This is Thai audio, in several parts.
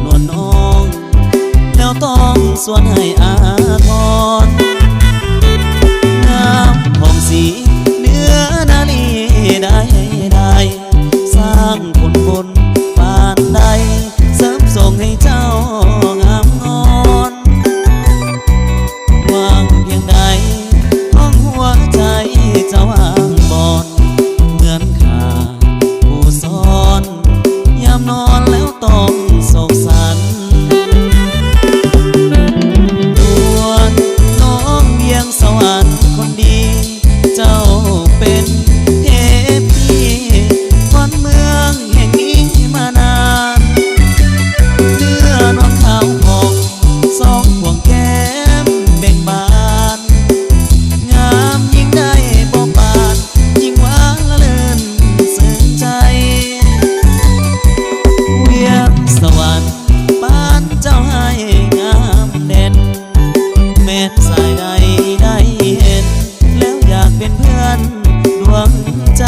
นวลน้องแล้วต้องส่วนให้อาทรงามผ่องสีเนื้อนาลีได้สร้างคนบนปานใดเสริมส่งให้เจ้างามงอนวางเพียงใดห้องหัวใจเจ้าวางบอนเหมือนขาผู้ซ้อนยามนอนแล้วต้องโศกสันตัวน้องเพียงสวรรค์คนดีเจ้าเป็นเทพีวันเมืองแห่งนี้มานานเนื้อนวลขาวผ่องสองห่วงแก้มเบ่งบานงามยิ่งได้บ่ปานยิ่งหวานละเลินซึ้งใจเวียงสวรรค์ปานเจ้าให้งามเด่นแม้สายใดได้เห็นแล้วอยากเป็นเพื่อนดวงใจ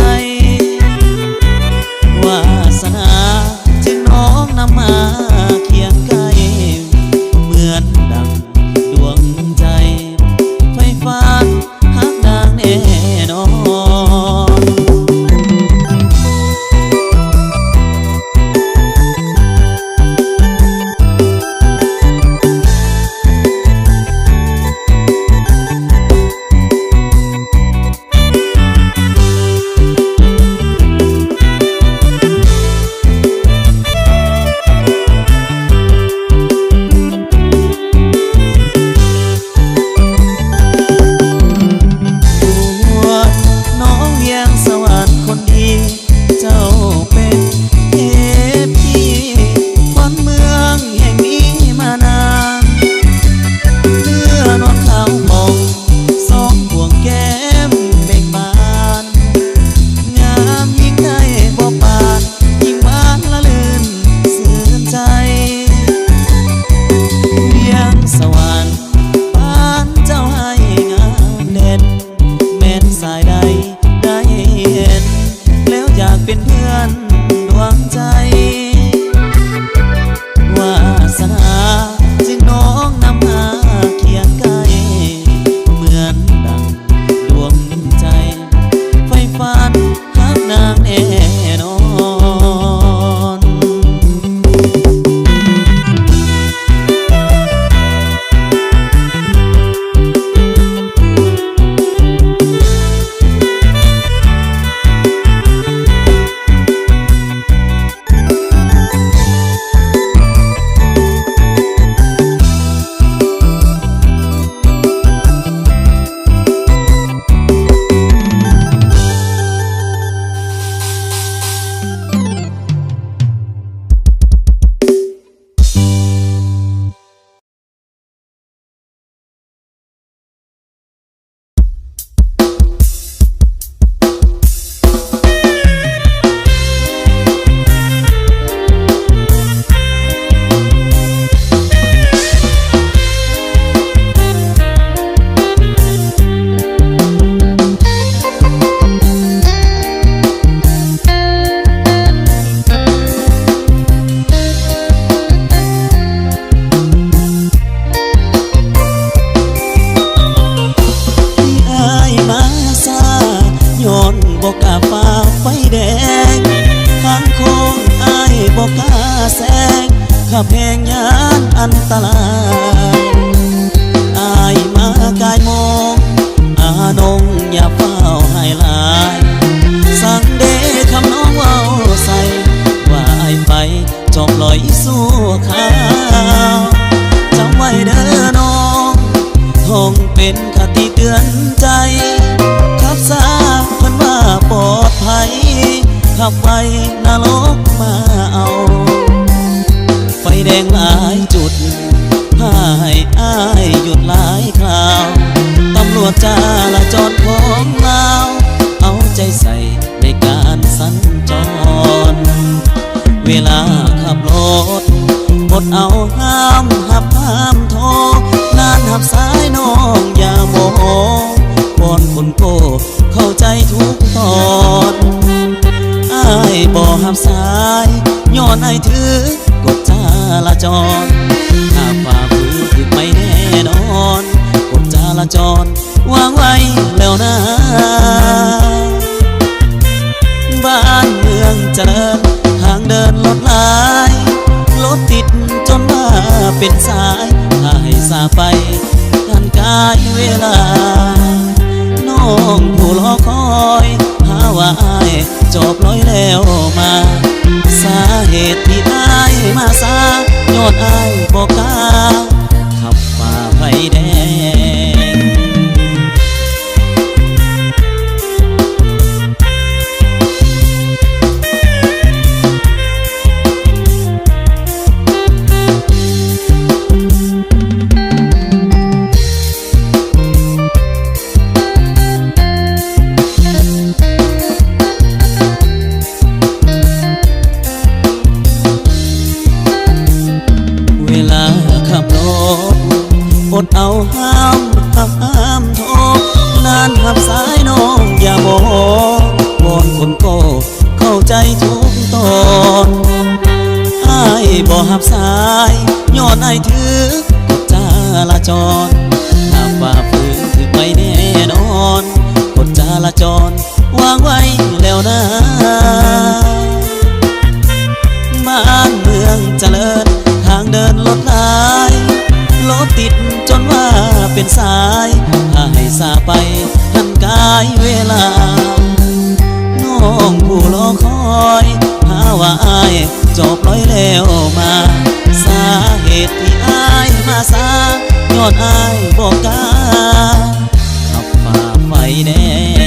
วาสนาจึงน้องนำมาเคียงไกลเหมือนดังดวงใจไฟฟ้าหักดังแน่นอน ขับแหงยานอันตรายอายมากายมองอานงอย่าเฝ้าให้ลายสั่งเดคำน้องเว้าใส่ว่าไอ้ไปจบลอยสู้ข่าวจำไว้เด้อน้องคงเป็นคติเตือนใจขับซาเพิ่นว่าปลอดภัยขับไว้นรกมาเอาไฟแดงหลายจุดพาให้อ้ายหยุดหลายคราวตำรวจจราจรของเราเอาใจใส่ในการสัญจรเวลาขับรถอดเอาห้ามหับห้ามโทนานหับสายน้องอย่าโมโหวอนคนโก้เข้าใจทุกตอนอ้ายบ่หับสายย้อนอ้ายถือกด จรถ้าฝ่าฝืนถึงไม่แน่นอนกฎจราจรวางไว้แล้วนะบ้านเมืองเจริญทางเดินรถหลายรถติดจนว่าเป็นสายถ้าให้สาไปทันกายเวลาน้องผู้รอคอยหาว่าอายจบลอยแล้วมาสาเหตุที่อายมาสาย้อนอายบอกกล้าขับฝ่าไฟแดงขับรถอดเอาห้ามโทษนานหับสายน้องอย่าบอกวอนคนโกเข้าใจทุกตอนอ้ายบ่หับสายย้อนอ้ายถือกฎจราจรถ้าฝ่าฝืนถึงไม่แน่นอนกฎจราจรวางไว้แล้วนะบ้านเมืองเจริญทางเดินรถหลายรถติดจนว่าเป็นสายถ้าให้สาไปทันกายเวลาน้องผู้รอคอยหาว่าอายจบลอยแล้วมาสาเหตุที่อายมาสาย้อนอายบอกกล้าขับฝ่าไฟแดง